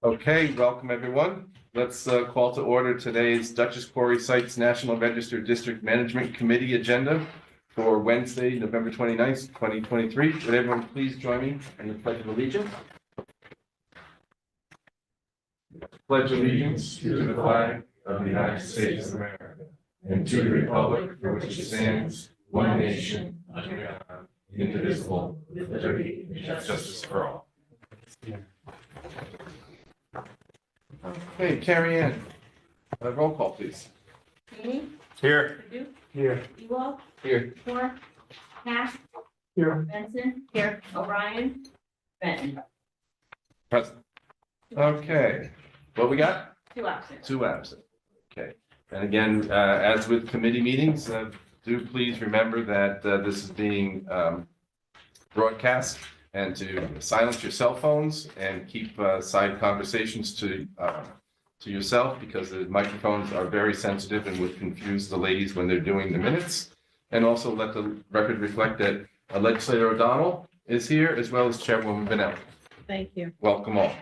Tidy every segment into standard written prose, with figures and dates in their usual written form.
Okay, welcome everyone. Let's call to order today's Dutchess Quarry Sites National Register District Management Committee agenda for Wednesday, November 29th, 2023. Would everyone please join me in the Pledge of Allegiance? Pledge allegiance to the flag of the United States of America and to the republic for which it stands, one nation, under God, indivisible, with liberty and justice for all. Okay, Carrie Ann, roll call, please. Amy? Here. Purdue? Here. Ewald? Here. Moore? Nash? Here. Benson? Here. O'Brien? Benton? Present. Okay, what we got? 2 absent. 2 absent. Okay, and again, as with committee meetings, do please remember that this is being broadcast, and to silence your cell phones and keep side conversations to yourself, because the microphones are very sensitive and would confuse the ladies when they're doing the minutes. And also let the record reflect that Legislator O'Donnell is here, as well as Chairwoman Bennell. Thank you. Welcome all.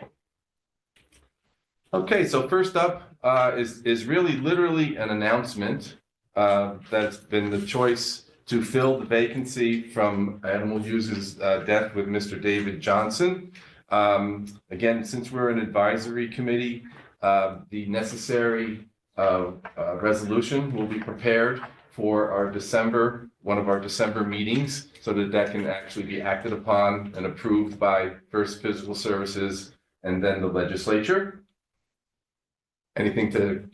Okay, so first up is really literally an announcement that's been the choice to fill the vacancy from animal users' death with Mr. David Johnson. Again, since we're an advisory committee, the necessary resolution will be prepared for our one of our December meetings, so that can actually be acted upon and approved by first Physical Services and then the legislature. Anything to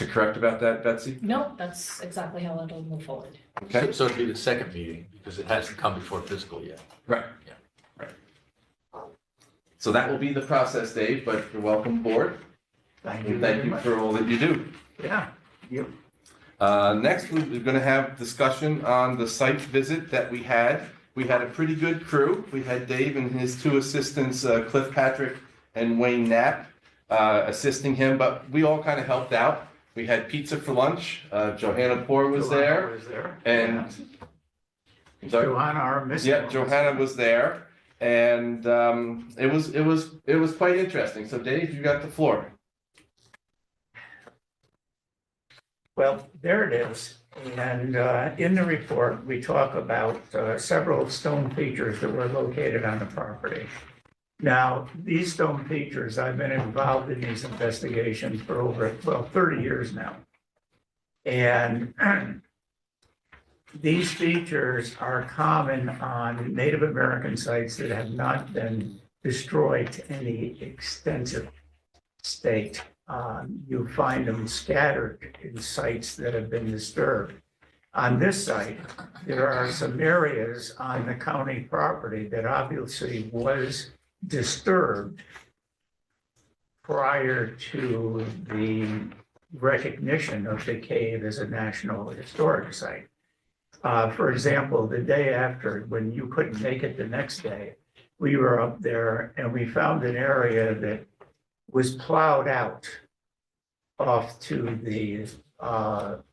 correct about that, Betsy? No, that's exactly how it'll move forward. Okay. So it'd be the second meeting because it hasn't come before fiscal yet. Right. Yeah. Right. So that will be the process, Dave, but you're welcome aboard. Thank you. And thank you for all that you do. Yeah. You. Next, we're going to have discussion on the site visit that we had. We had a pretty good crew. We had Dave and his 2 assistants, Cliff Patrick and Wayne Knapp, assisting him, but we all kind of helped out. We had pizza for lunch. Johanna Poor was there. And I'm sorry? Johanna, our missing. Yeah, Johanna was there, and it was quite interesting. So Dave, you got the floor. Well, there it is. And in the report, we talk about several stone features that were located on the property. Now, these stone features, I've been involved in these investigations for over, 30 years now. And these features are common on Native American sites that have not been destroyed to any extensive state. You find them scattered in sites that have been disturbed. On this site, there are some areas on the county property that obviously was disturbed prior to the recognition of the cave as a National Historic Site. For example, the day after, when you couldn't make it the next day, we were up there and we found an area that was plowed out off to the,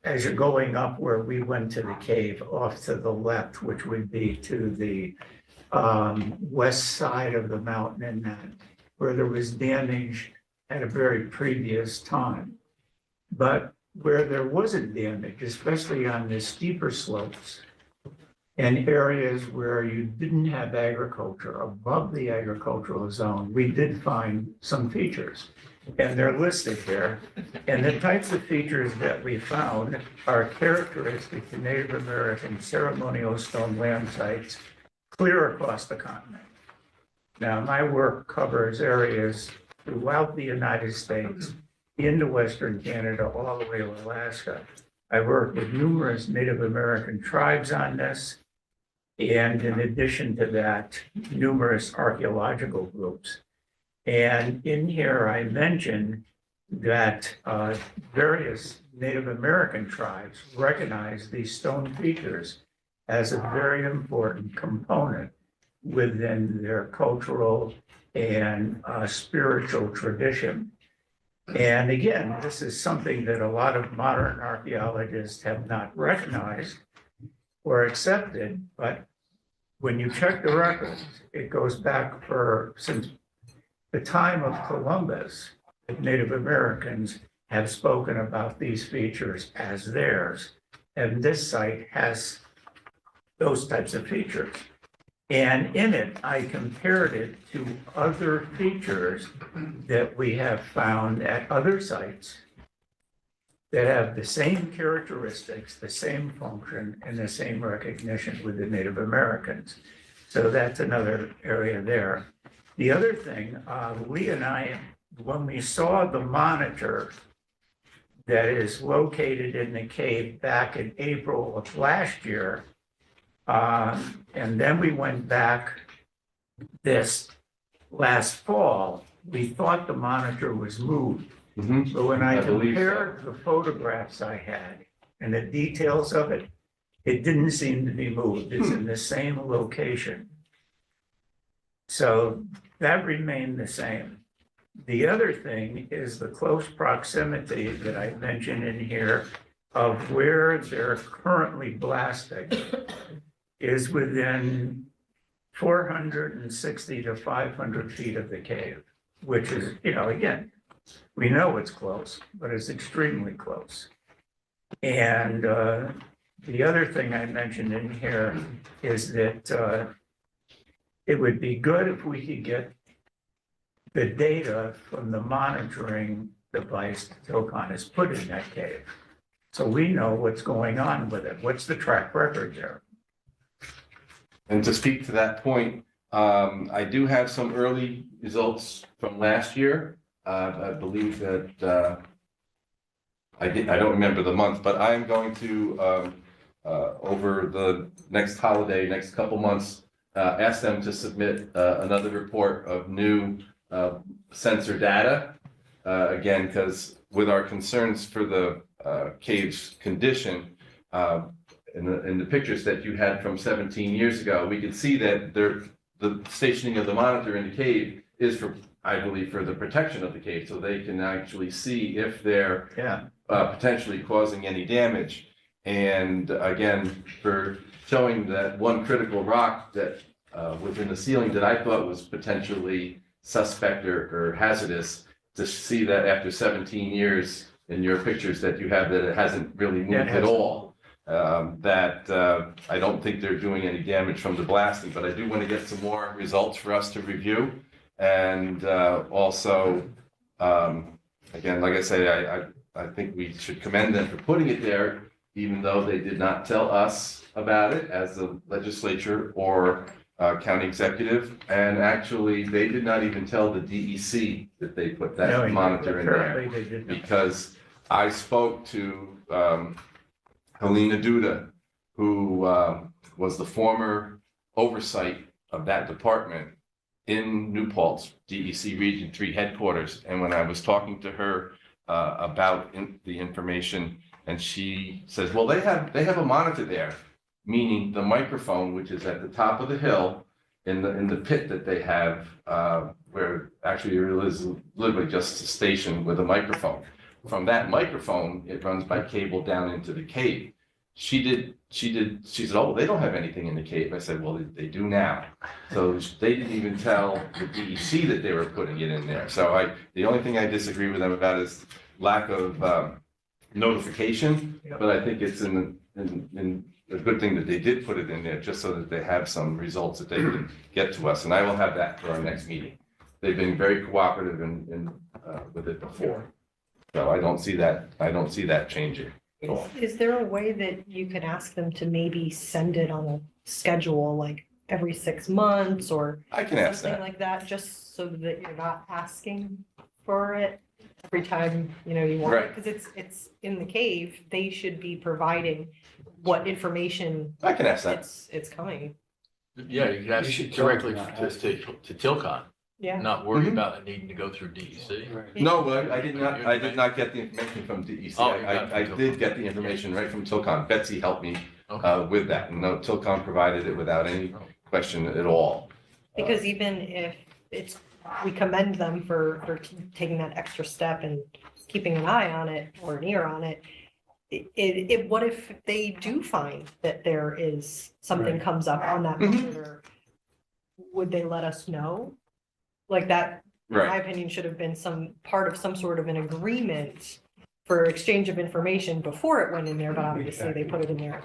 as you're going up where we went to the cave, off to the left, which would be to the west side of the mountain, and that where there was damage at a very previous time. But where there wasn't damage, especially on the steeper slopes and areas where you didn't have agriculture above the agricultural zone, we did find some features, and they're listed there. And the types of features that we found are characteristic to Native American ceremonial stone land sites clear across the continent. Now, my work covers areas throughout the United States, into Western Canada, all the way to Alaska. I work with numerous Native American tribes on this, and in addition to that, numerous archaeological groups. And in here, I mentioned that various Native American tribes recognize these stone features as a very important component within their cultural and spiritual tradition. And again, this is something that a lot of modern archaeologists have not recognized or accepted, but when you check the records, it goes back for since the time of Columbus, the Native Americans have spoken about these features as theirs. And this site has those types of features. And in it, I compared it to other features that we have found at other sites that have the same characteristics, the same function, and the same recognition with the Native Americans. So that's another area there. The other thing, Lee and I, when we saw the monitor that is located in the cave back in April of last year, and then we went back this last fall, we thought the monitor was moved. Mhm. But when I I believe so. compared the photographs I had and the details of it, it didn't seem to be moved. It's in the same location. So that remained the same. The other thing is the close proximity that I mentioned in here of where they're currently blasting is within 460 to 500 feet of the cave, which is, again, we know it's close, but it's extremely close. And the other thing I mentioned in here is that it would be good if we could get the data from the monitoring device Tilcon has put in that cave. So we know what's going on with it. What's the track record there? And to speak to that point, I do have some early results from last year. I believe that I don't remember the month, but I'm going to over the next holiday, next couple months, ask them to submit another report of new sensor data. Again, because with our concerns for the cave's condition, in the pictures that you had from 17 years ago, we could see that the stationing of the monitor in the cave is for, I believe, for the protection of the cave, so they can actually see if they're potentially causing any damage. And again, for showing that one critical rock that within the ceiling that I thought was potentially suspect or hazardous, to see that after 17 years in your pictures that you have that it hasn't really moved at all. That I don't think they're doing any damage from the blasting, but I do want to get some more results for us to review. And also, again, like I say, I think we should commend them for putting it there, even though they did not tell us about it as the legislature or county executive. And actually, they did not even tell the DEC that they put that monitor in there. Because I spoke to Helena Duda, who was the former oversight of that department in New Paltz, DEC Region 3 headquarters. And when I was talking to her about the information, and she says, well, they have a monitor there, meaning the microphone, which is at the top of the hill in the pit that they have, where actually there is literally just a station with a microphone. From that microphone, it runs by cable down into the cave. She said, oh, well, they don't have anything in the cave. I said, well, they do now. So they didn't even tell the DEC that they were putting it in there. So the only thing I disagree with them about is lack of notification, but I think it's in a good thing that they did put it in there, just so that they have some results that they can get to us. And I will have that for our next meeting. They've been very cooperative with it before. So I don't see that changing. Is there a way that you could ask them to maybe send it on a schedule, like every 6 months or I can ask something that. like that, just so that you're not asking for it every time, you want it? Right. Because it's in the cave, they should be providing what information I can ask that. it's coming. Yeah, you can ask You should tell directly them to Tilcon, Yeah. not worry Mhm. about it needing to go through DEC. No, well, I did not get the information from DEC. Oh, you got it I from did Tilcon. get the information right from Tilcon. Betsy helped me Okay. with that. And no, Tilcon provided it without any question at all. Because even if we commend them for taking that extra step and keeping an eye on it or an ear on it. What if they do find that there is something comes up on that Mhm. monitor? Would they let us know? Like that in my Right, opinion, should have been some part of some sort of an agreement for exchange of information before it went in there, but obviously they put it in there.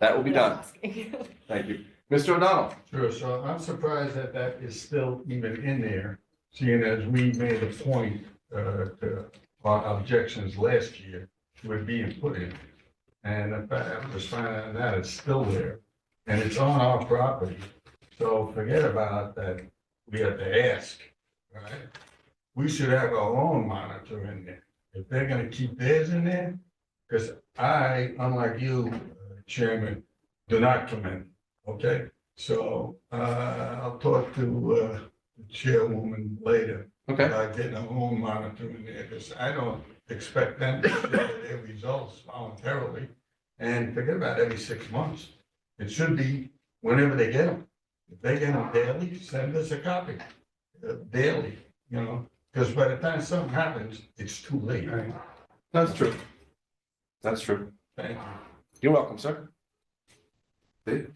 that will be without done. asking. Thank you. Mr. O'Donnell? Sure, so I'm surprised that that is still even in there, seeing as we made a point, to our objections last year with being put in. And in fact, I'm just finding out that it's still there, and it's on our property. So forget about that, we have to ask, right? We should have our own monitor in there. If they're gonna keep theirs in there, because I, unlike you, Chairman, do not commend, okay? So, I'll talk to, the chairwoman later Okay, about getting our own monitor in there, because I don't expect them to share their results voluntarily. And forget about every 6 months. It should be whenever they get them. If they get them daily, send us a copy, daily, you know? Because by the time something happens, it's too late. that's true. That's true. Thank you. You're welcome, sir. Dave?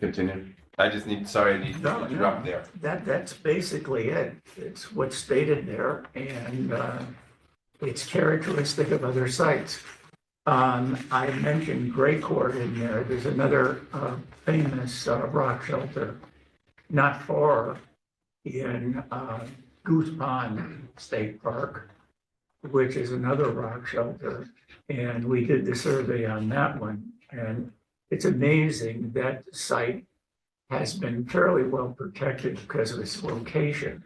Continue. I just need, sorry, I need No, to interrupt there. That's basically it. It's what's stated there, and it's characteristic of other sites. I mentioned Gray Court in there. There's another famous rock shelter not far in Goose Pond State Park, which is another rock shelter. And we did the survey on that one, and it's amazing that site has been fairly well protected because of its location.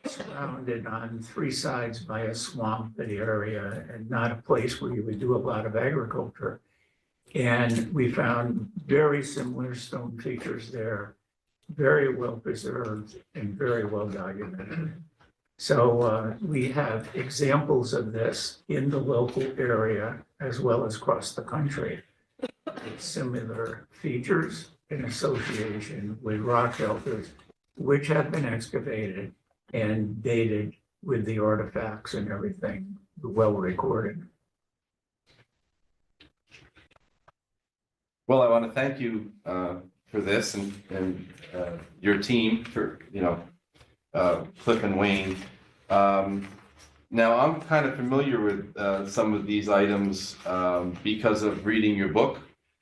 Surrounded on 3 sides by a swampy area and not a place where you would do a lot of agriculture. And we found very similar stone features there, very well preserved and very well documented. So we have examples of this in the local area as well as across the country. Similar features in association with rock shelters, which have been excavated and dated with the artifacts and everything well recorded. Well, I want to thank you for this and your team for, Cliff and Wayne. Now, I'm kind of familiar with some of these items because of reading your book.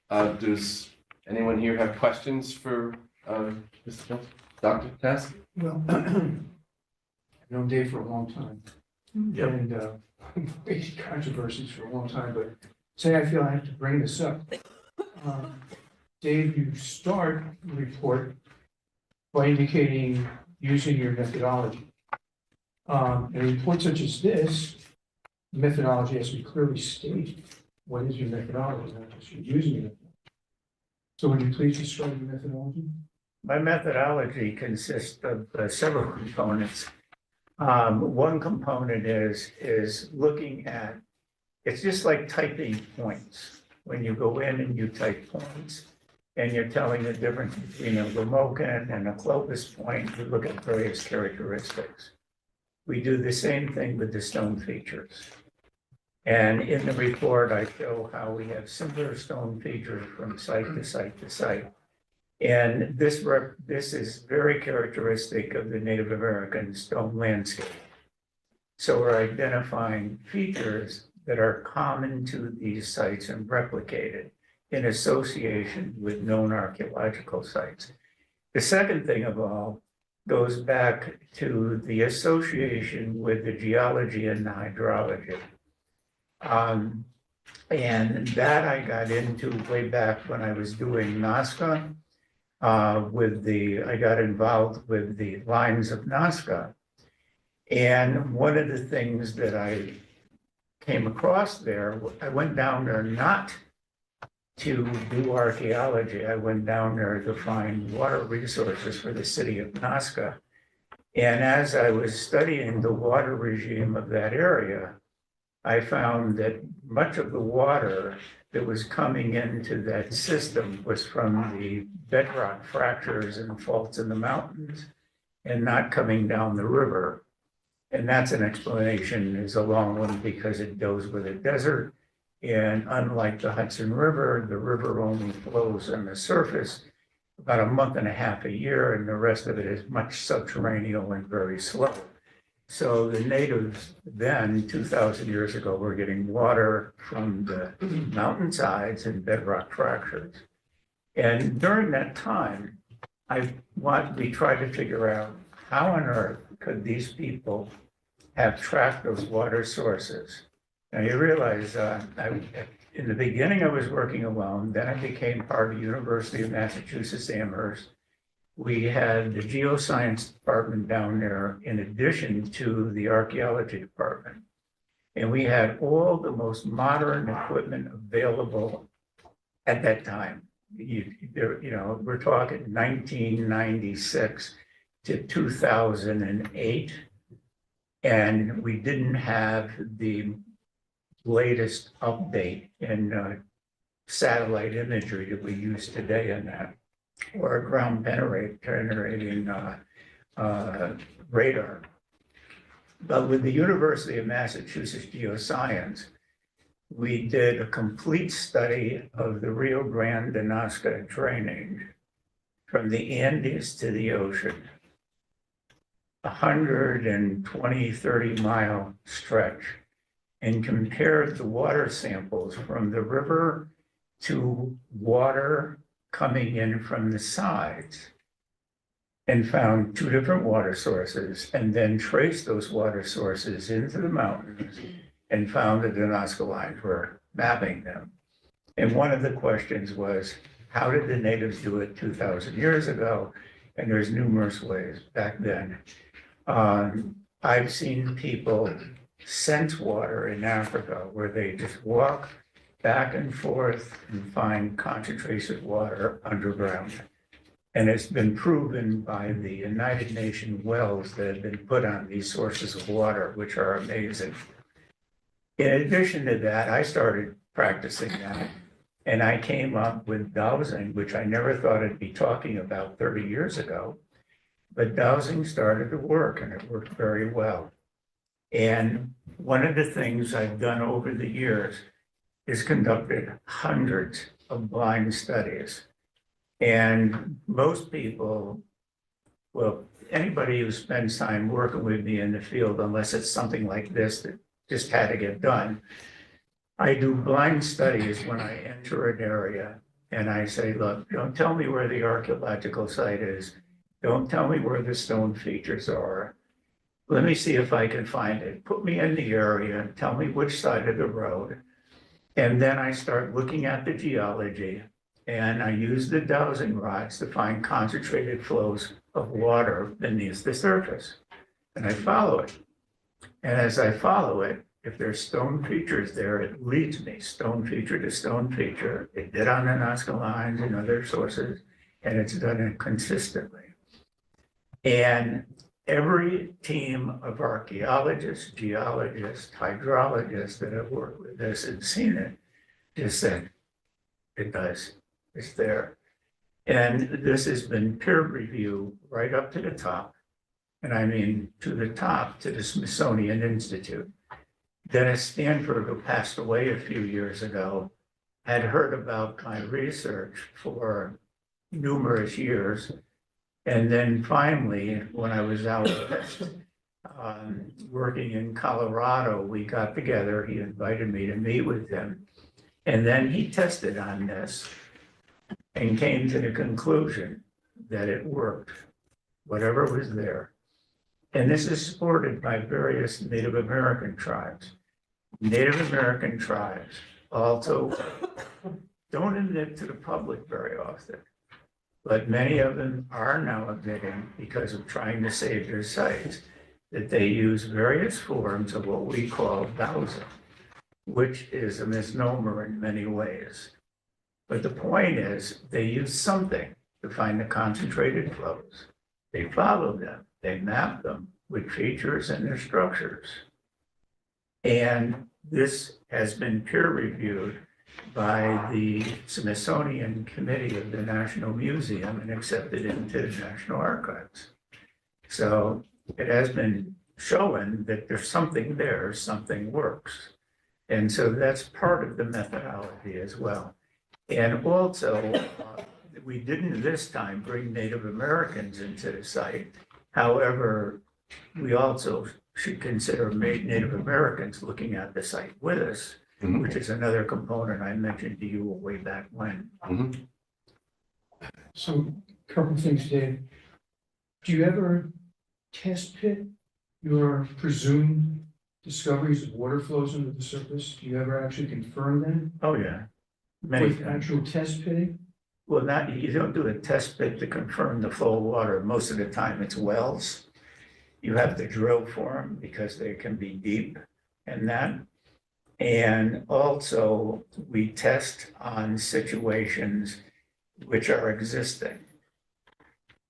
Does anyone here have questions for Mr. Jones? Dr. Task? Well, I've known Dave for a long time, and faced controversies for a long time, but say I feel I have to bring this up. Dave, you start the report by indicating using your methodology. In a report such as this, methodology has to be clearly stated. What is your methodology, not just you're using it. So would you please describe your methodology? My methodology consists of several components. One component is looking at, it's just like typing points. When you go in and you type points and you're telling the difference between a Lamokan and a Clovis point, you look at various characteristics. We do the same thing with the stone features. And in the report, I show how we have similar stone features from site to site to site. And this is very characteristic of the Native American stone landscape. So we're identifying features that are common to these sites and replicated in association with known archaeological sites. The second thing of all goes back to the association with the geology and the hydrology. And that I got into way back when I was doing Nazca. I got involved with the lines of Nazca. And one of the things that I came across there, I went down there not to do archaeology. I went down there to find water resources for the city of Nazca. And as I was studying the water regime of that area, I found that much of the water that was coming into that system was from the bedrock fractures and faults in the mountains and not coming down the river. And that's an explanation, is a long one, because it goes with a desert. And unlike the Hudson River, the river only flows on the surface, about a month and a half a year, and the rest of it is much subterranean and very slow. So the natives then, 2,000 years ago, were getting water from the mountainsides and bedrock fractures. And during that time, we tried to figure out how on earth could these people have tracked those water sources. Now you realize, in the beginning, I was working alone, then I became part of the University of Massachusetts Amherst. We had the geoscience department down there in addition to the archaeology department. And we had all the most modern equipment available at that time. We're talking 1996 to 2008. And we didn't have the latest update in satellite imagery that we use today in that, or ground penetrating radar. But with the University of Massachusetts Geoscience, we did a complete study of the Rio Grande do Norte drainage from the Andes to the ocean, 120, 30-mile stretch, and compared the water samples from the river to water coming in from the sides, and found two different water sources, and then traced those water sources into the mountains and found that the Nazca lines were mapping them. And one of the questions was, how did the natives do it 2,000 years ago? And there's numerous ways back then. I've seen people sense water in Africa where they just walk back and forth and find concentrations of water underground. And it's been proven by the United Nations wells that have been put on these sources of water, which are amazing. In addition to that, I started practicing that, and I came up with dowsing, which I never thought I'd be talking about 30 years ago. But dowsing started to work, and it worked very well. And one of the things I've done over the years is conducted hundreds of blind studies. And most people, well, anybody who spends time working with me in the field, unless it's something like this that just had to get done, I do blind studies when I enter an area and I say, look, don't tell me where the archaeological site is. Don't tell me where the stone features are. Let me see if I can find it. Put me in the area, tell me which side of the road. And then I start looking at the geology, and I use the dowsing rods to find concentrated flows of water beneath the surface. And I follow it. And as I follow it, if there's stone features there, it leads me stone feature to stone feature. It did on the Nazca lines and other sources, and it's done it consistently. And every team of archaeologists, geologists, hydrologists that have worked with this and seen it just said, it does, it's there. And this has been peer review right up to the top. And I mean, to the top, to the Smithsonian Institute. Dennis Stanford, who passed away a few years ago, had heard about my research for numerous years. And then finally, when I was out west, working in Colorado, we got together. He invited me to meet with him. And then he tested on this and came to the conclusion that it worked, whatever was there. And this is supported by various Native American tribes. Native American tribes also don't admit to the public very often, but many of them are now admitting, because of trying to save their sites, that they use various forms of what we call dowsing, which is a misnomer in many ways. But the point is, they use something to find the concentrated flows. They follow them, they map them with features and their structures. And this has been peer reviewed by the Smithsonian Committee of the National Museum and accepted into the National Archives. So it has been shown that there's something there, something works. And so that's part of the methodology as well. And also, we didn't this time bring Native Americans into the site. However, we also should consider Native Americans looking at the site with us, Mhm. which is another component I mentioned to you way back when. Mhm. So, couple things, Dave. Do you ever test pit your presumed discoveries of water flows under the surface? Do you ever actually confirm them Oh, yeah. Many with times. actual test pitting? Well, not, you don't do a test pit to confirm the flow of water. Most of the time it's wells. You have to drill for them because they can be deep and that. And also we test on situations which are existing.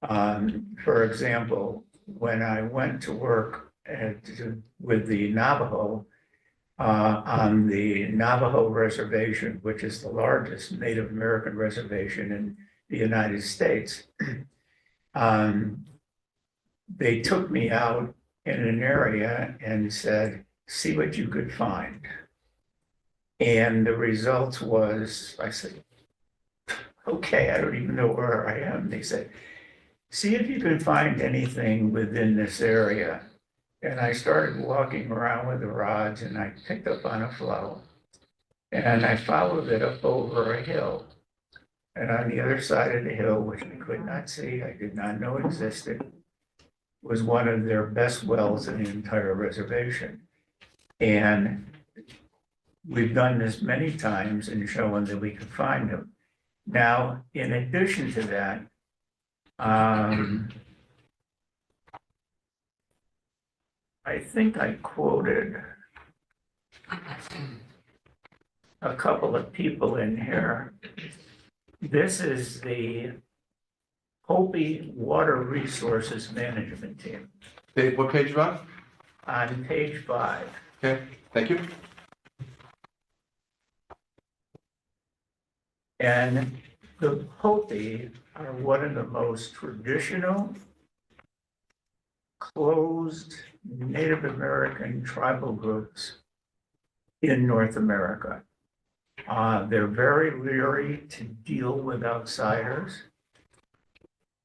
For example, when I went to work with the Navajo, on the Navajo Reservation, which is the largest Native American reservation in the United States. They took me out in an area and said, see what you could find. And the results was, I said, okay, I don't even know where I am. They said, see if you can find anything within this area. And I started walking around with the rods and I picked up on a flow. And I followed it up over a hill. And on the other side of the hill, which I could not see, I did not know existed, was one of their best wells in the entire reservation. And we've done this many times in showing that we could find them. Now, in addition to that, I think I quoted a couple of people in here. This is the Hopi Water Resources Management Team Dave, what page you on? on page 5. Okay, thank you. And the Hopi are one of the most traditional, closed Native American tribal groups in North America. They're very leery to deal with outsiders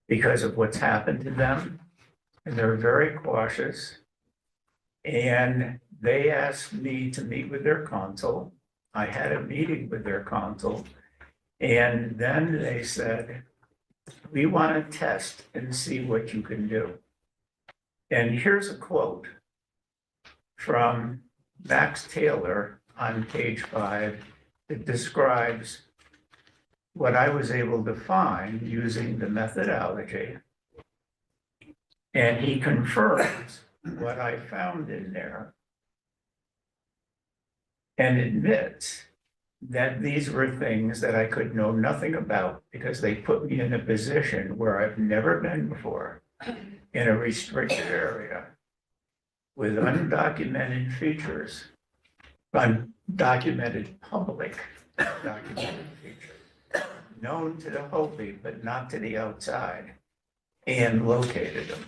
because of what's happened to them. And they're very cautious. And they asked me to meet with their consul. I had a meeting with their consul. And then they said, we want to test and see what you can do. And here's a quote from Max Taylor on page 5 that describes what I was able to find using the methodology. And he confirms what I found in there and admits that these were things that I could know nothing about because they put me in a position where I've never been before in a restricted area with undocumented features, undocumented public documented features, known to the Hopi, but not to the outside, and located them.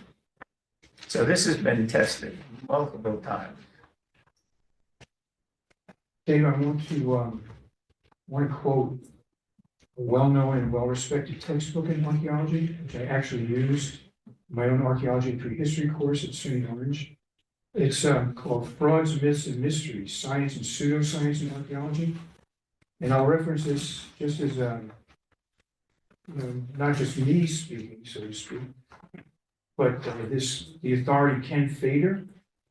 So this has been tested multiple times. Dave, I want to quote a well-known and well-respected textbook in archaeology, which I actually used in my own archaeology and prehistory course at SUNY Orange. It's called Frauds, Myths, and Mysteries, Science and Pseudoscience in Archaeology. And I'll reference this just as not just me speaking, so to speak, but the authority Ken Fader,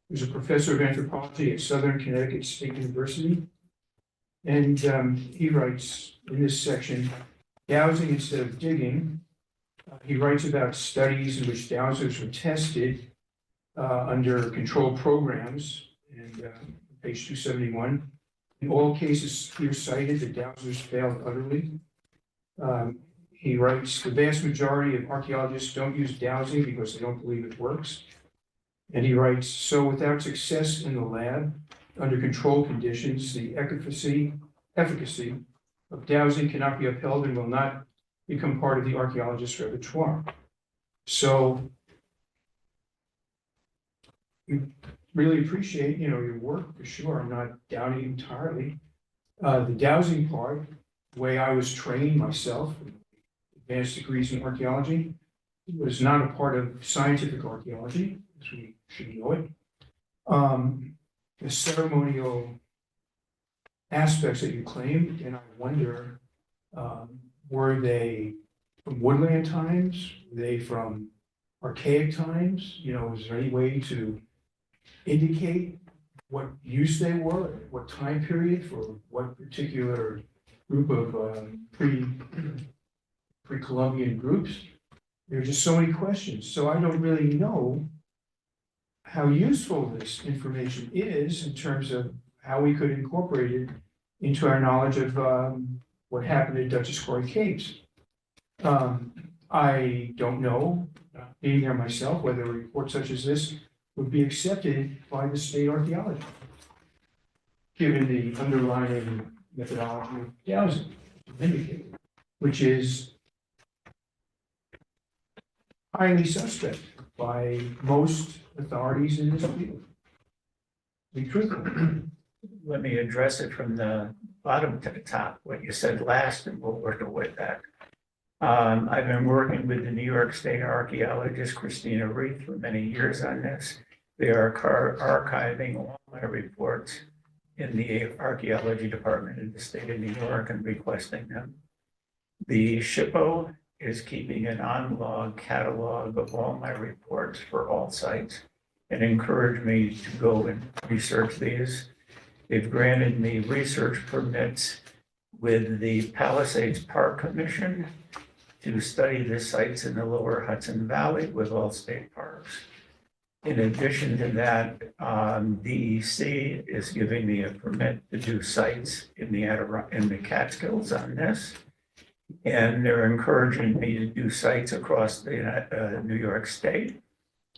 who's a professor of anthropology at Southern Connecticut State University. And he writes in this section, dowsing instead of digging. He writes about studies in which dowsers were tested under controlled programs, and page 271. In all cases here cited, the dowsers failed utterly. He writes, the vast majority of archaeologists don't use dowsing because they don't believe it works. And he writes, so without success in the lab, under controlled conditions, the efficacy of dowsing cannot be upheld and will not become part of the archaeologist's repertoire. So we really appreciate, your work for sure. I'm not doubting entirely. The dowsing part, the way I was trained myself, advanced degrees in archaeology. It was not a part of scientific archaeology, as we should know it. The ceremonial aspects that you claim, and I wonder, were they from woodland times? Were they from archaic times? You know, is there any way to indicate what use they were, what time period for what particular group of pre-Columbian groups? There are just so many questions, so I don't really know how useful this information is in terms of how we could incorporate it into our knowledge of what happened at Dutchess Quarry Caves. I don't know, being there myself, whether a report such as this would be accepted by the state archaeology, given the underlying methodology of dowsing indicated, which is highly suspect by most authorities in this field. Be truthful. Let me address it from the bottom to the top, what you said last, and we'll work our way back. I've been working with the New York State archaeologist, Christina Reith, for many years on this. They are archiving all my reports in the archaeology department in the state of New York and requesting them. The SHPO is keeping an on-log catalog of all my reports for all sites and encouraged me to go and research these. They've granted me research permits with the Palisades Park Commission to study the sites in the lower Hudson Valley with all state parks. In addition to that, DEC is giving me a permit to do sites in the Catskills on this. And they're encouraging me to do sites across the New York State.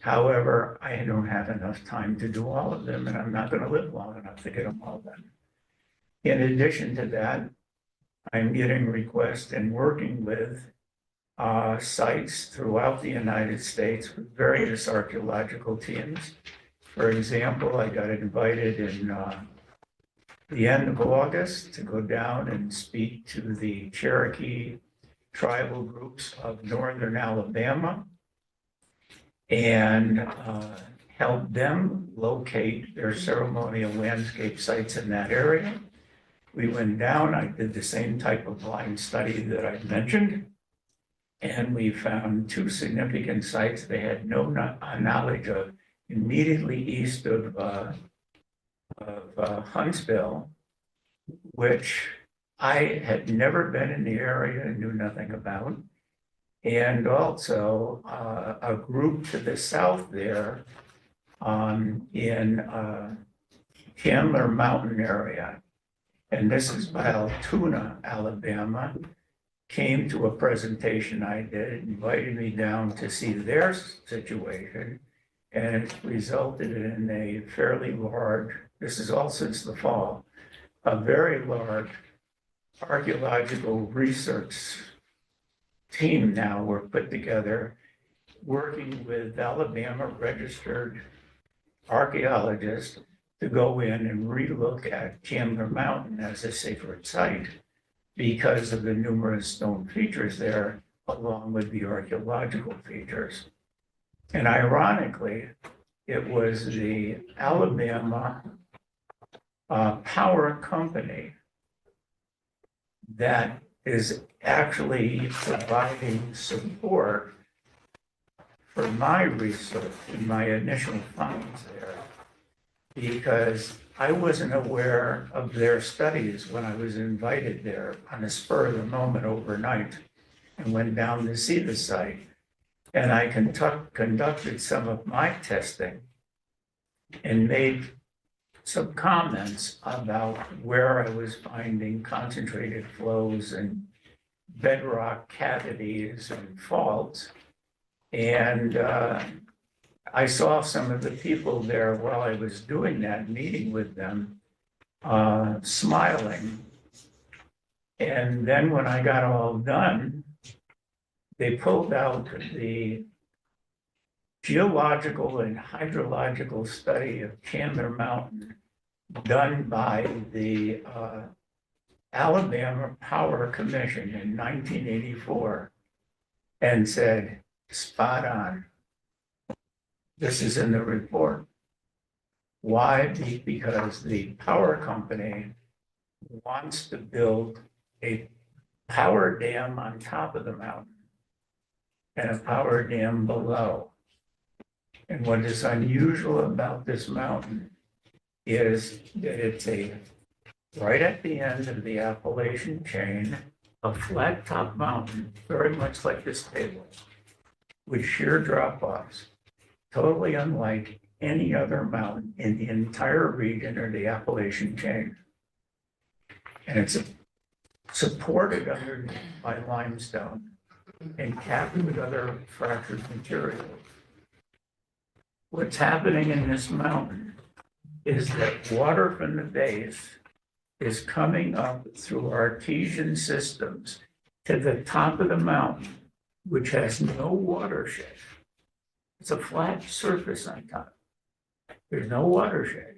However, I don't have enough time to do all of them, and I'm not going to live long enough to get them all done. In addition to that, I'm getting requests and working with sites throughout the United States with various archaeological teams. For example, I got invited in the end of August to go down and speak to the Cherokee tribal groups of northern Alabama and help them locate their ceremonial landscape sites in that area. We went down, I did the same type of blind study that I mentioned, and we found two significant sites they had no knowledge of immediately east of Huntsville, which I had never been in the area and knew nothing about. And also a group to the south there in Chandler Mountain area. And this is by Altoona, Alabama, came to a presentation I did, invited me down to see their situation, and it resulted in a fairly large, this is all since the fall, a very large archaeological research team now were put together working with Alabama registered archaeologists to go in and relook at Chandler Mountain as a sacred site because of the numerous stone features there, along with the archaeological features. And ironically, it was the Alabama power company that is actually providing support for my research and my initial findings there, because I wasn't aware of their studies when I was invited there on the spur of the moment overnight and went down to see the site. And I conducted some of my testing and made some comments about where I was finding concentrated flows and bedrock cavities and faults. And I saw some of the people there while I was doing that, meeting with them, smiling. And then when I got all done, they pulled out the geological and hydrological study of Chandler Mountain done by the Alabama Power Commission in 1984. and said, spot on. This is in the report. Why? Because the power company wants to build a power dam on top of the mountain and a power dam below. And what is unusual about this mountain is that it's right at the end of the Appalachian chain, a flat top mountain, very much like this table, with sheer drop-offs, totally unlike any other mountain in the entire region or the Appalachian chain. And it's supported underneath by limestone and capped with other fractured materials. What's happening in this mountain is that water from the base is coming up through artesian systems to the top of the mountain, which has no watershed. It's a flat surface on top. There's no watershed.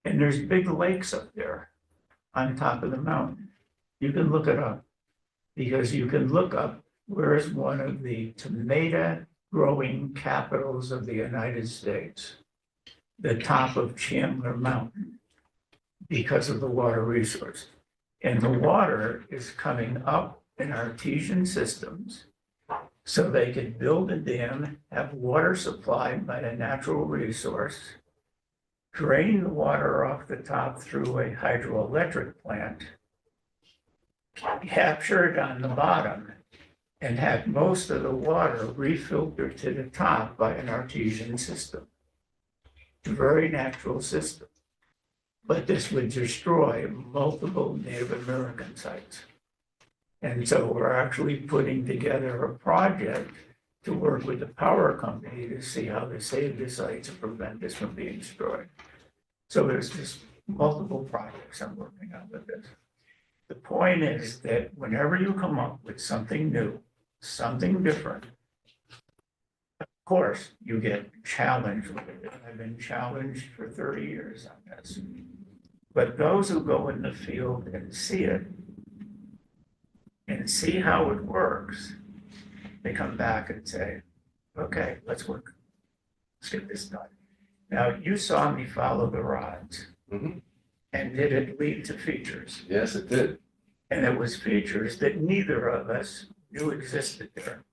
And there's big lakes up there on top of the mountain. You can look it up, because you can look up where is one of the tomato growing capitals of the United States, the top of Chandler Mountain, because of the water resource. And the water is coming up in artesian systems so they could build a dam, have water supplied by a natural resource, drain the water off the top through a hydroelectric plant, capture it on the bottom, and have most of the water refiltered to the top by an artesian system. It's a very natural system. But this would destroy multiple Native American sites. And so we're actually putting together a project to work with the power company to see how to save the sites and prevent this from being destroyed. So there's just multiple projects I'm working on with this. The point is that whenever you come up with something new, something different, of course, you get challenged with it. I've been challenged for 30 years on this. But those who go in the field and see it, and see how it works, they come back and say, okay, let's work. Let's get this done. Now, you saw me follow the rods. Mhm. And did it lead to features? Yes, it did. And it was features that neither of us knew existed there,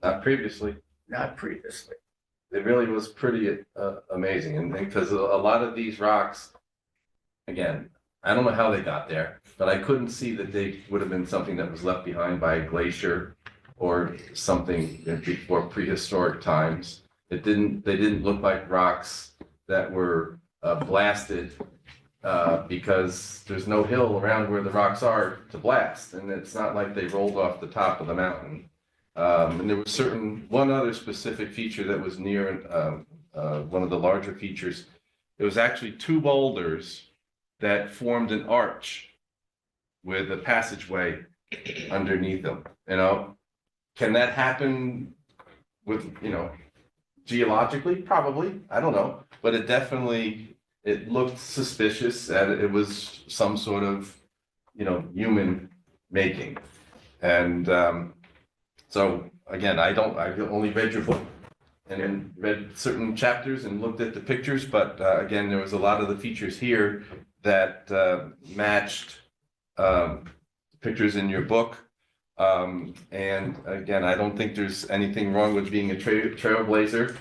Not previously. not previously. It really was pretty amazing, and because a lot of these rocks, again, I don't know how they got there, but I couldn't see that they would have been something that was left behind by a glacier or something before prehistoric times. They didn't look like rocks that were blasted because there's no hill around where the rocks are to blast, and it's not like they rolled off the top of the mountain. And there was one other specific feature that was near one of the larger features. It was actually two boulders that formed an arch with a passageway underneath them. Can that happen with, geologically? Probably, I don't know, but it looked suspicious that it was some sort of, human making. And so again, I've only read your book and then read certain chapters and looked at the pictures, but again, there was a lot of the features here that matched pictures in your book. And again, I don't think there's anything wrong with being a trailblazer.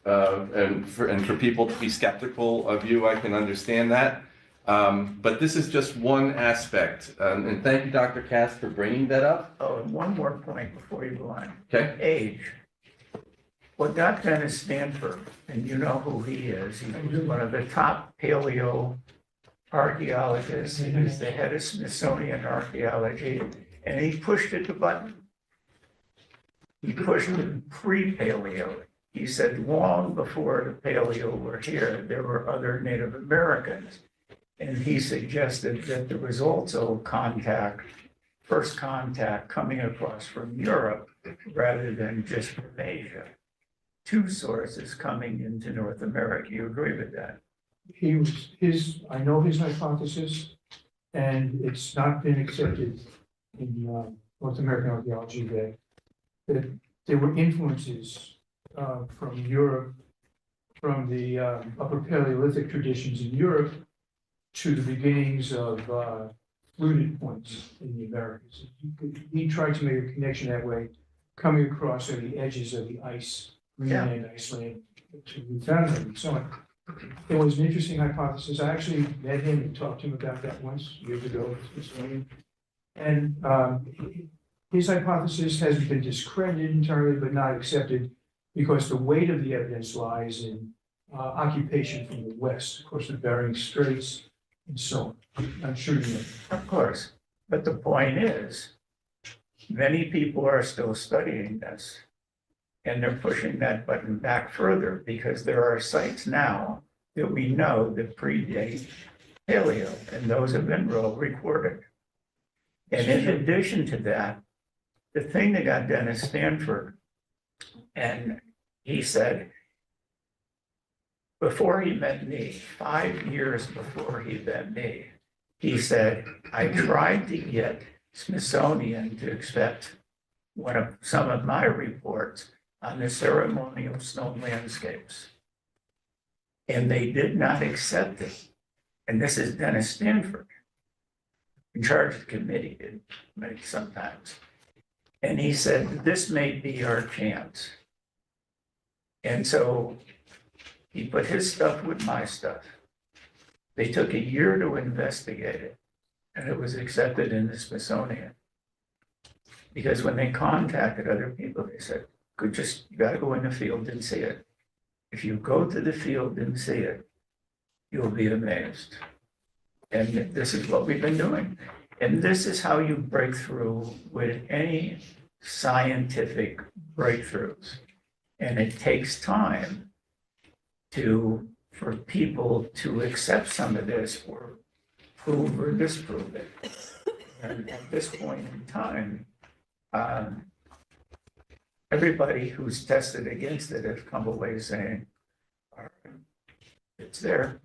And for people to be skeptical of you, I can understand that. But this is just one aspect. And thank you, Dr. Cass, for bringing that up. Oh, and one more point before you go on. Okay. Age. What got Dennis Stanford, and you know who he is, he was one of the top paleo archaeologists. He was the head of Smithsonian Archaeology, and he pushed it to button. He pushed it pre-paleo. He said long before the paleo were here, there were other Native Americans. And he suggested that there was also first contact coming across from Europe rather than just from Asia. Two sources coming into North America. You agree with that? I know his hypothesis, and it's not been accepted in North American archaeology that there were influences from Europe, from the Upper Paleolithic traditions in Europe to the beginnings of fluted points in the Americas. He tried to make a connection that way, coming across at the edges of the ice, Greenland, Iceland, to Newfoundland and so on. It was an interesting hypothesis. I actually met him and talked to him about that once years ago at the Smithsonian. And his hypothesis has been discredited entirely, but not accepted, because the weight of the evidence lies in occupation from the west, of course, the Bering Straits and so on. I'm sure you know. Of course, but the point is, many people are still studying this. And they're pushing that button back further because there are sites now that we know that predate paleo, and those have been well recorded. And in addition to that, the thing that got done at Stanford, and he said, before he met me, 5 years before he met me, he said, I tried to get Smithsonian to accept some of my reports on the ceremonial stone landscapes. And they did not accept it. And this is Dennis Stanford, in charge of the committee, maybe sometimes. And he said, this may be our chance. And so he put his stuff with my stuff. They took a year to investigate it, and it was accepted in the Smithsonian. Because when they contacted other people, they said, you gotta go in the field and see it. If you go to the field and see it, you'll be amazed. And this is what we've been doing. And this is how you break through with any scientific breakthroughs. And it takes time for people to accept some of this or prove or disprove it. And at this point in time, everybody who's tested against it has come away saying, all right, it's there.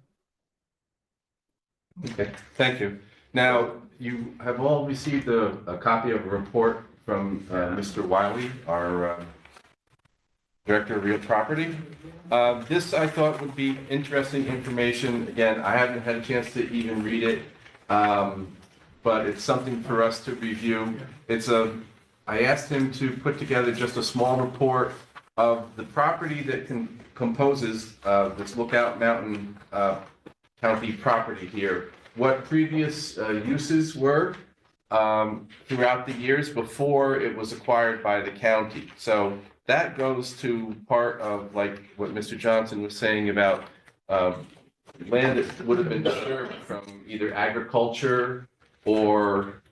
Okay, thank you. Now, you have all received a copy of a report from Mr. Wiley, our Director of Real Property. This, I thought, would be interesting information. Again, I haven't had a chance to even read it, but it's something for us to review. I asked him to put together just a small report of the property that composes this Lookout Mountain County property here, what previous uses were throughout the years before it was acquired by the county. So that goes to part of like what Mr. Johnson was saying about land that would have been disturbed from either agriculture or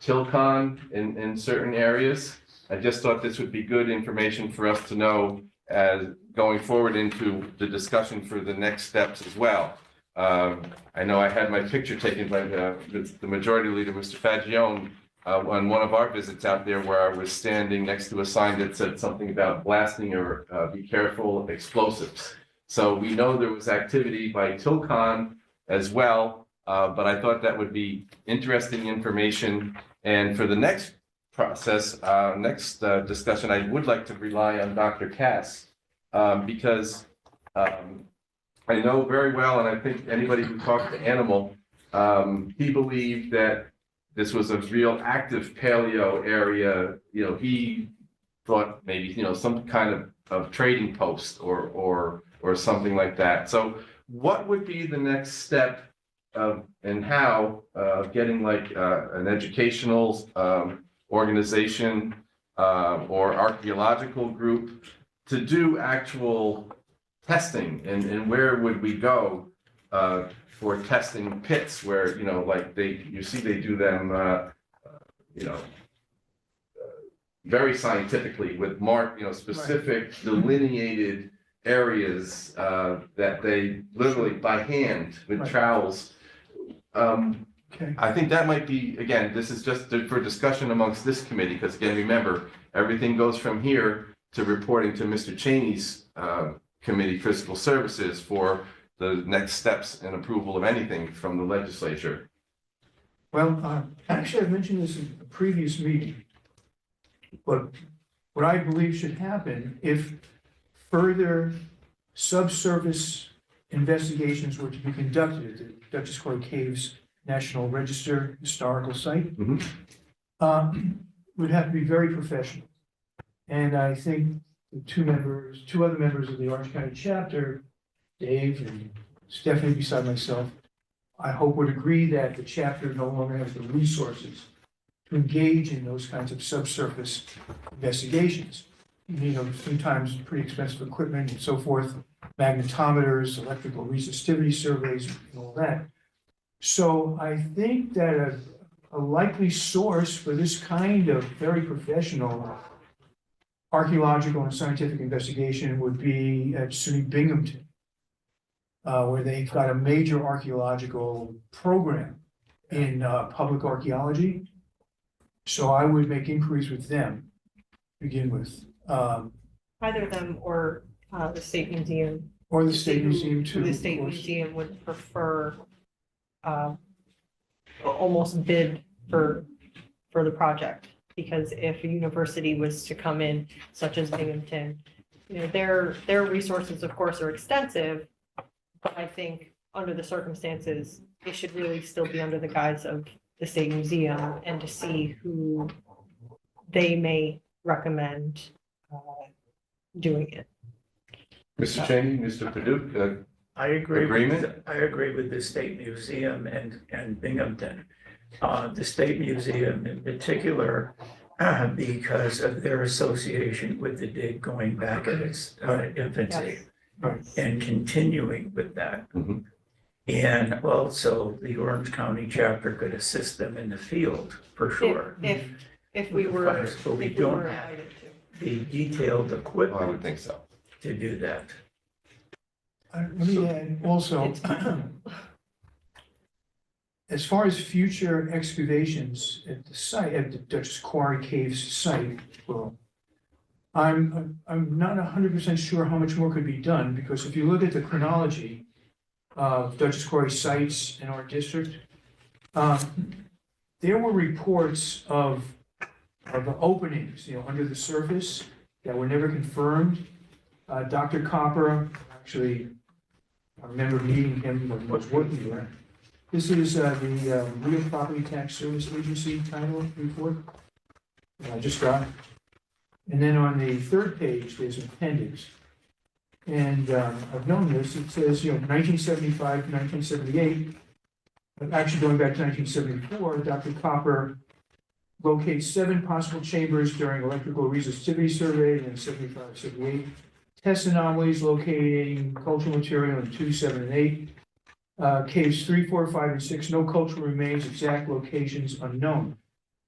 Tilcon in certain areas. I just thought this would be good information for us to know as going forward into the discussion for the next steps as well. I know I had my picture taken by the majority leader, Mr. Fagione, on one of our visits out there where I was standing next to a sign that said something about blasting or be careful of explosives. So we know there was activity by Tilcon as well, but I thought that would be interesting information. And for the next process, discussion, I would like to rely on Dr. Cass because I know very well, and I think anybody who talked to Animal, he believed that this was a real active paleo area. You know, he thought maybe, you know, some kind of trading post or something like that. So what would be the next step and how getting like an educational organization or archaeological group to do actual testing, and where would we go for testing pits where, you know, like they do them, you know, very scientifically with specific delineated areas that they literally by hand with trowels. Okay. I think that might be, again, this is just for discussion amongst this committee, because again, remember, everything goes from here to reporting to Mr. Cheney's Committee Fiscal Services for the next steps and approval of anything from the legislature. Well, actually, I mentioned this in a previous meeting. But what I believe should happen if further subsurface investigations were to be conducted at the Dutchess Quarry Caves National Register Historical Site. Mhm. Would have to be very professional. And I think the two other members of the Orange County chapter, Dave and Stephanie beside myself, I hope would agree that the chapter no longer has the resources to engage in those kinds of subsurface investigations. You know, sometimes pretty expensive equipment and so forth, magnetometers, electrical resistivity surveys, and all that. So I think that a likely source for this kind of very professional archaeological and scientific investigation would be at SUNY Binghamton, where they've got a major archaeological program in public archaeology. So I would make inquiries with them, to begin with, Either them or the State Museum. or the To see State who- Museum who too. The of State course. Museum would prefer, almost bid for the project. Because if a university was to come in, such as Binghamton, you know, their resources, of course, are extensive. But I think under the circumstances, it should really still be under the guise of the State Museum and to see who they may recommend doing it. Mr. Cheney, Mr. Perdue, I agree. Agreement? I agree with the State Museum and Binghamton. The State Museum in particular, because of their association with the dig going back at its infancy Right. and continuing with that. Mhm. And also the Orange County chapter could assist them in the field for sure. If we were, But if we we don't were have invited to. the detailed I would equipment think so. to do that. Let me add also, It's- as far as future excavations at the site, at the Dutchess Quarry Caves site, well, I'm not 100% sure how much more could be done, because if you look at the chronology of Dutchess Quarry sites in our district, there were reports of openings, you know, under the surface that were never confirmed. Dr. Copper, actually, I remember meeting him when I was working there. This is the Real Property Tax Service Agency title report that I just got. And then on the third page, there's an appendix. And I've known this, it says, you know, 1975 to 1978, but actually going back to 1974, Dr. Copper locates 7 possible chambers during electrical resistivity survey in 75, 78. Test anomalies locating cultural material in 2, 7, and 8. Caves 3, 4, 5, and 6, no cultural remains, exact locations unknown.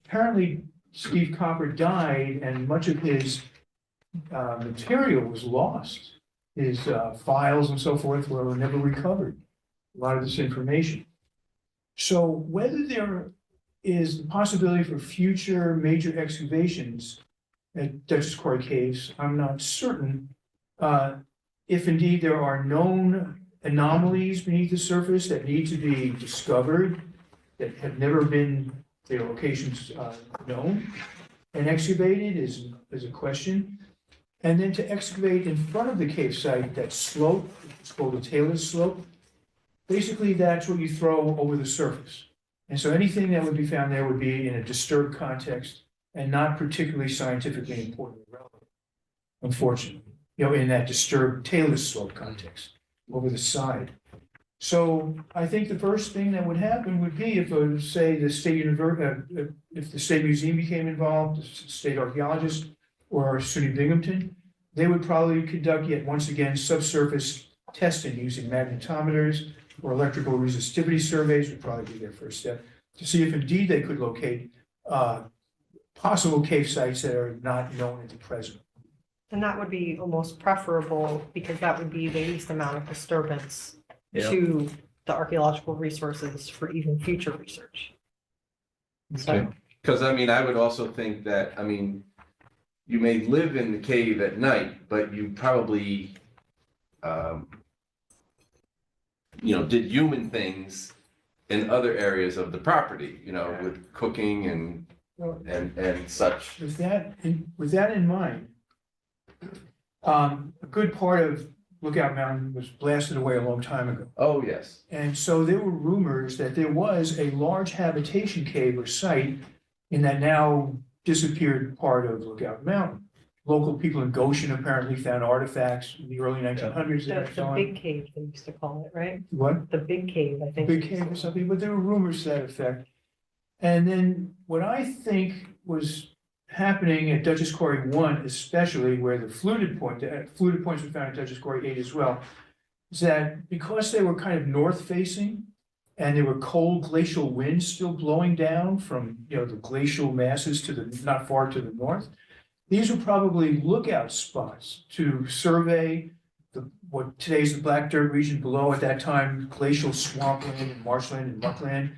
Apparently, Steve Copper died and much of his material was lost. His files and so forth were never recovered, a lot of this information. So whether there is the possibility for future major excavations at Dutchess Quarry Caves, I'm not certain. If indeed there are known anomalies beneath the surface that need to be discovered, that have never been, their locations known and excavated is a question. And then to excavate in front of the cave site, that slope, it's called a Taylor's slope. Basically, that's what you throw over the surface. And so anything that would be found there would be in a disturbed context and not particularly scientifically important or relevant, unfortunately, you know, in that disturbed Taylor's slope context over the side. So I think the first thing that would happen would be if, say, the state if the State Museum became involved, the state archaeologist, or SUNY Binghamton, they would probably conduct yet once again subsurface testing using magnetometers or electrical resistivity surveys would probably be their first step to see if indeed they could locate possible cave sites that are not known at the present. And that would be almost preferable because that would be the least amount of disturbance Yeah. to the archaeological resources for even future research. Okay. Because I mean, I would also think that, I mean, you may live in the cave at night, but you probably, you know, did human things in other areas of the property, you know, with cooking and and such. With that in mind, a good part of Lookout Mountain was blasted away a long time ago. Oh, yes. And so there were rumors that there was a large habitation cave or site in that now disappeared part of Lookout Mountain. Local people in Goshen apparently found artifacts in the early 1900s. The big cave, they used to call it, right? What? The big cave, I think. Big cave or something, but there were rumors to that effect. And then what I think was happening at Dutchess Quarry 1, especially where the fluted points were found at Dutchess Quarry 8 as well, is that because they were kind of north facing and there were cold glacial winds still blowing down from, the glacial masses to the, not far to the north, these were probably lookout spots to survey what today's the black dirt region below, at that time glacial swampland and marshland and muckland,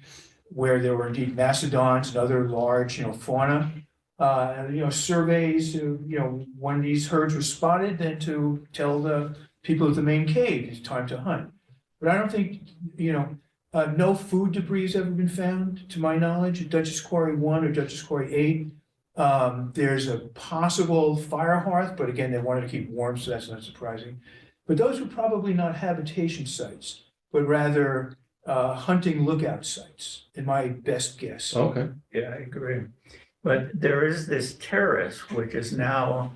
where there were indeed mastodons and other large, fauna. Surveys, when these herds were spotted, then to tell the people at the main cave it's time to hunt. But I don't think, no food debris has ever been found, to my knowledge, at Dutchess Quarry 1 or Dutchess Quarry 8. There's a possible fire hearth, but again, they wanted to keep warm, so that's not surprising. But those were probably not habitation sites, but rather hunting lookout sites, in my best guess. Okay. Yeah, I agree. But there is this terrace, which is now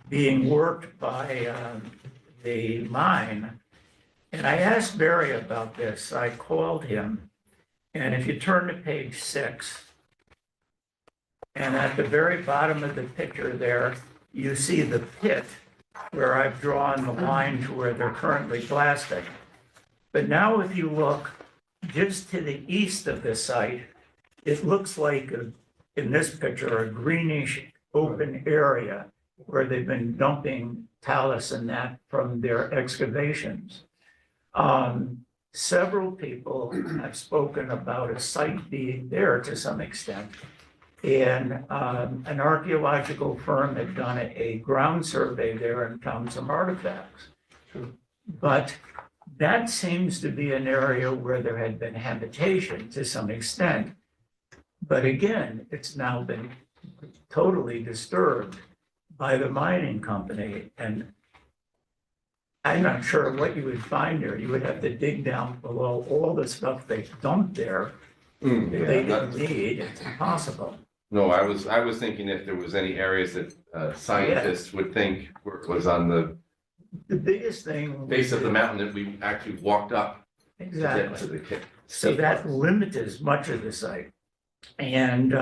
being worked by the mine. And I asked Barry about this. I called him. And if you turn to page 6, and at the very bottom of the picture there, you see the pit where I've drawn the line to where they're currently blasting. But now if you look just to the east of the site, it looks like, in this picture, a greenish open area where they've been dumping talus and that from their excavations. Several people have spoken about a site being there to some extent. And an archaeological firm had done a ground survey there and found some artifacts. But that seems to be an area where there had been habitation to some extent. But again, it's now been totally disturbed by the mining company. And I'm not sure what you would find there. You would have to dig down below all the stuff they dumped there. They didn't need, it's impossible. No, I was thinking if there was any areas that scientists would think was on the biggest thing. base of the mountain that we actually walked up to get to Exactly. the cave. So that limits much of the site. And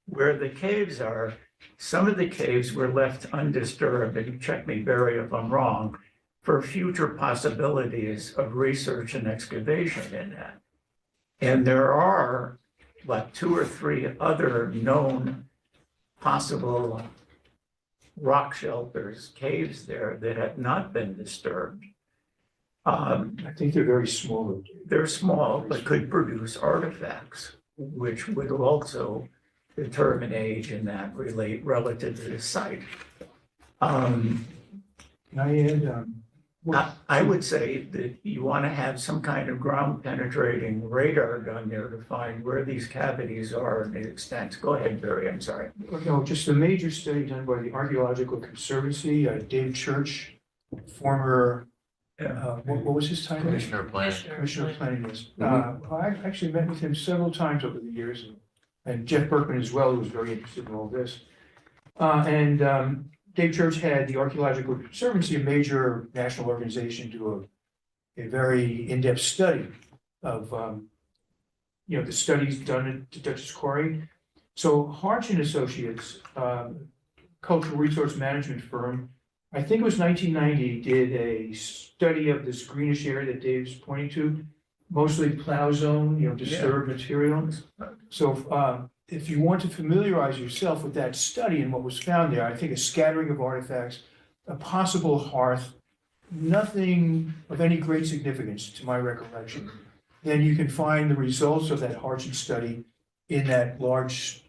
where the caves are, some of the caves were left undisturbed, and check me, Barry, if I'm wrong, for future possibilities of research and excavation in that. And there are, 2 or 3 other known possible rock shelters, caves there that have not been disturbed. I think they're very small. They're small, but could produce artifacts, which would also determine age and that relate relative to the site. Can I add, I would say that you want to have some kind of ground penetrating radar gun there to find where these cavities are and the extent. Go ahead, Barry, I'm sorry. just a major study done by the Archaeological Conservancy, Dave Church, former, what was his title? Commissioner of Planning. Commissioner of Planning, yes. I actually met with him several times over the years, and Jeff Berkman as well, who was very interested in all this. Dave Church had the Archaeological Conservancy, a major national organization, do a very in-depth study of, the studies done at Dutchess Quarry. So Harch and Associates, cultural resource management firm, I think it was 1990, did a study of this greenish area that Dave's pointing to, mostly plow zone, disturbed materials. So if you want to familiarize yourself with that study and what was found there, I think a scattering of artifacts, a possible hearth, nothing of any great significance to my recollection, then you can find the results of that Harch study in that large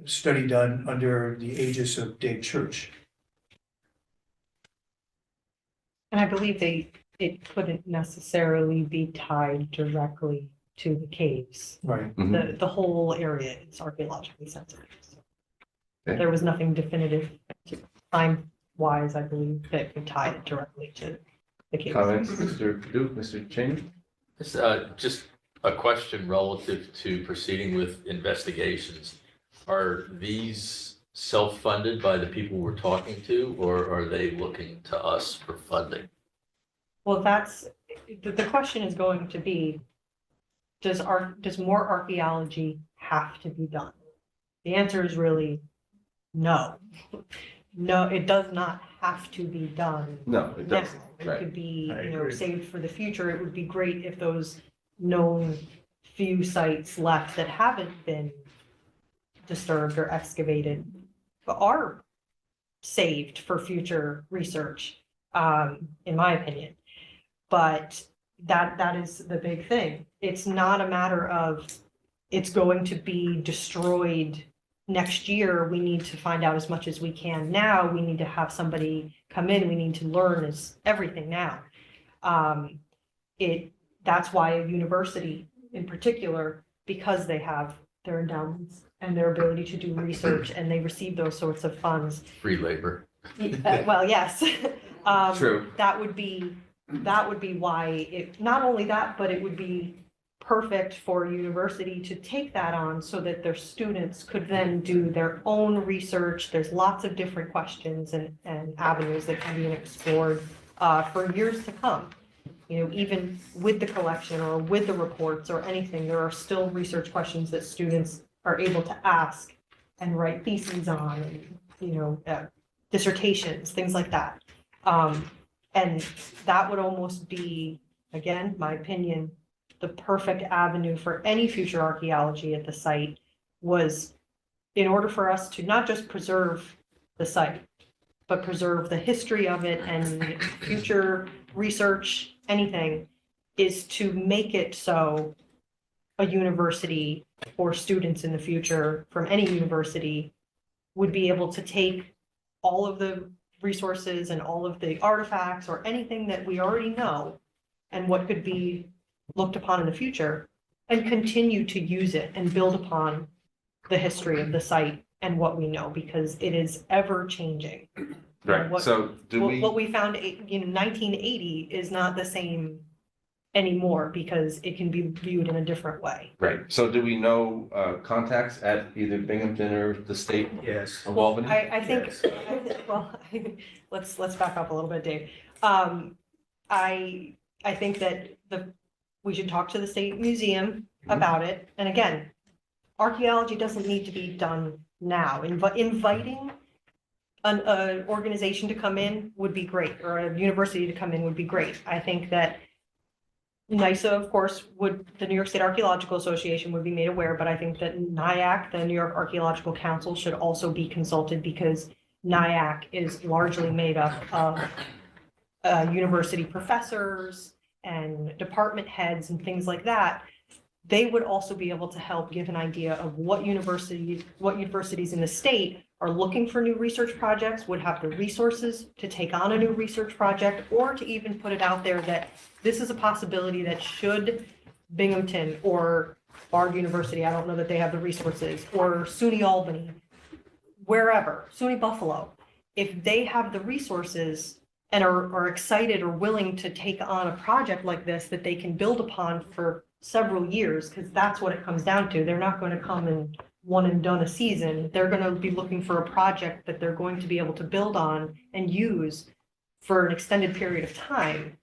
study done under the aegis of Dave Church. And I believe it couldn't necessarily be tied directly to the caves. Right. Mhm. The whole area is archaeologically sensitive. So Okay. there was nothing definitive time-wise, I believe, that could tie it directly to the caves. Comments, Mr. Duke, Mr. Cheney? Just a question relative to proceeding with investigations. Are these self-funded by the people we're talking to, or are they looking to us for funding? Well, the question is going to be, does more archaeology have to be done? The answer is really no. No, it does not have to be done No, it now. doesn't. It Right. could be, I you know, agree. saved for the future. It would be great if those known few sites left that haven't been disturbed or excavated are saved for future research, in my opinion. But that is the big thing. It's not a matter of it's going to be destroyed next year. We need to find out as much as we can now. We need to have somebody come in. We need to learn everything now. That's why a university in particular, because they have their endowments and their ability to do research and they receive those sorts of funds. Free labor. Well, yes. True. That would be why not only that, but it would be perfect for a university to take that on so that their students could then do their own research. There's lots of different questions and avenues that can be explored for years to come. You know, even with the collection or with the reports or anything, there are still research questions that students are able to ask and write theses on, and, you know, dissertations, things like that. And that would almost be, again, my opinion, the perfect avenue for any future archaeology at the site was in order for us to not just preserve the site, but preserve the history of it and future research, anything, is to make it so a university or students in the future from any university would be able to take all of the resources and all of the artifacts or anything that we already know and what could be looked upon in the future and continue to use it and build upon the history of the site and what we know, because it is ever changing. Right. What- So do What we, we found in 1980 is not the same anymore because it can be viewed in a different way. right. So do we know contacts at either Binghamton or the state Yes. of Albany? I think, Yes. well, let's back up a little bit, Dave. I think that we should talk to the state museum about it. And again, archaeology doesn't need to be done now. Inviting an organization to come in would be great, or a university to come in would be great. I think that NYSA, of course, the New York State Archaeological Association would be made aware, but I think that NIAC, the New York Archaeological Council, should also be consulted because NIAC is largely made up of university professors and department heads and things like that. They would also be able to help give an idea of what universities in the state are looking for new research projects, would have the resources to take on a new research project, or to even put it out there that this is a possibility that should Binghamton or Bard University, I don't know that they have the resources, or SUNY Albany, wherever, SUNY Buffalo, if they have the resources and are excited or willing to take on a project like this that they can build upon for several years, because that's what it comes down to. They're not going to come and one and done a season. They're going to be looking for a project that they're going to be able to build on and use for an extended period of time,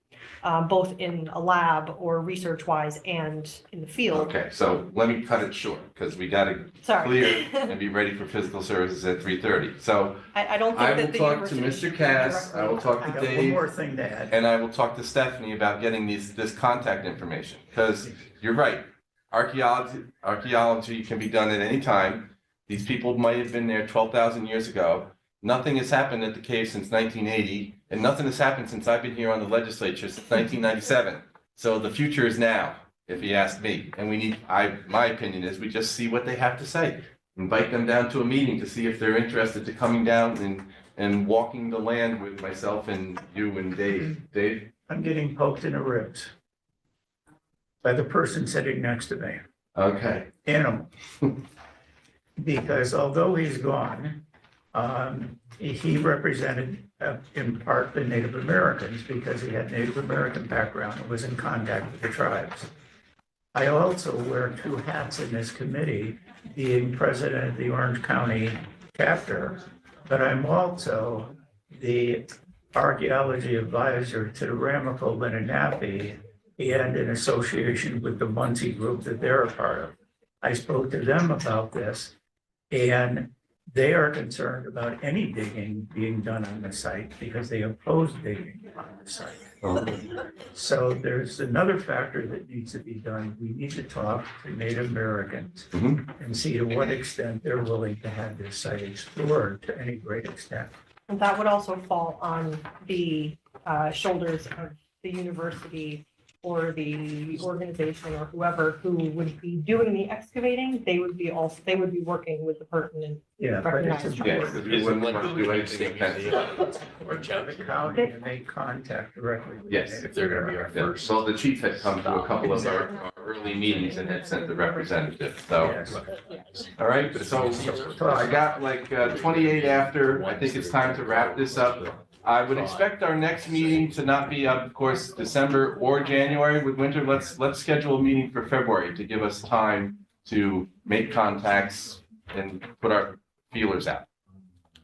both in a lab or research wise and in the field. Okay, so let me cut it short because we got to Sorry. clear and be ready for physical services at 3:30. So I don't I think will that the talk to university Mr. should be Cass, I will directly talk to I got impacted. one Dave, more thing to add. and I will talk to Stephanie about getting this contact information, because you're right. Archaeology can be done at any time. These people might have been there 12,000 years ago. Nothing has happened at the cave since 1980, and nothing has happened since I've been here on the legislature since 1997. So the future is now, if you ask me. And my opinion is we just see what they have to say. Invite them down to a meeting to see if they're interested to coming down and walking the land with myself and you and Dave. Dave? I'm getting poked in the ribs. by the person sitting next to me, Okay, animal. Because although he's gone, he represented in part the Native Americans because he had Native American background and was in contact with the tribes. I also wear two hats in this committee, being president of the Orange County chapter, but I'm also the archaeology advisor to the Ramapo Lenape and in association with the Muncie group that they're a part of. I spoke to them about this, and they are concerned about any digging being done on the site because they oppose digging on the site. So there's another factor that needs to be done. We need to talk to Native Americans Mhm. and see to what extent they're willing to have this site explored to any great extent. And that would also fall on the shoulders of the university or the organization or whoever who would be doing the excavating. They would be working with the pertinent. Yeah, but it's Recognized. yeah, important. because we wouldn't want to do anything offensive. For the county to make contact directly with. the Yes, Native if they're gonna be our Yeah, first. so the chief had come to a couple of our early meetings and had sent the representative, so. Yes. All right, so I got like 28 after, I think it's time to wrap this up. I would expect our next meeting to not be up, of course, December or January with winter. Let's schedule a meeting for February to give us time to make contacts and put our feelers out.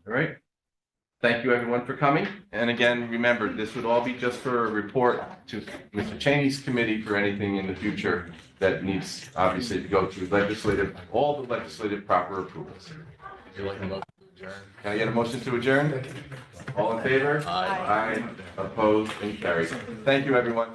All right? Thank you, everyone, for coming. And again, remember, this would all be just for a report to Mr. Cheney's committee for anything in the future that needs, obviously, to go through all the legislative proper approvals. Would you like a motion to adjourn? Can I get a motion to adjourn? All in favor? Aye. Aye, opposed, and carried. Thank you, everyone.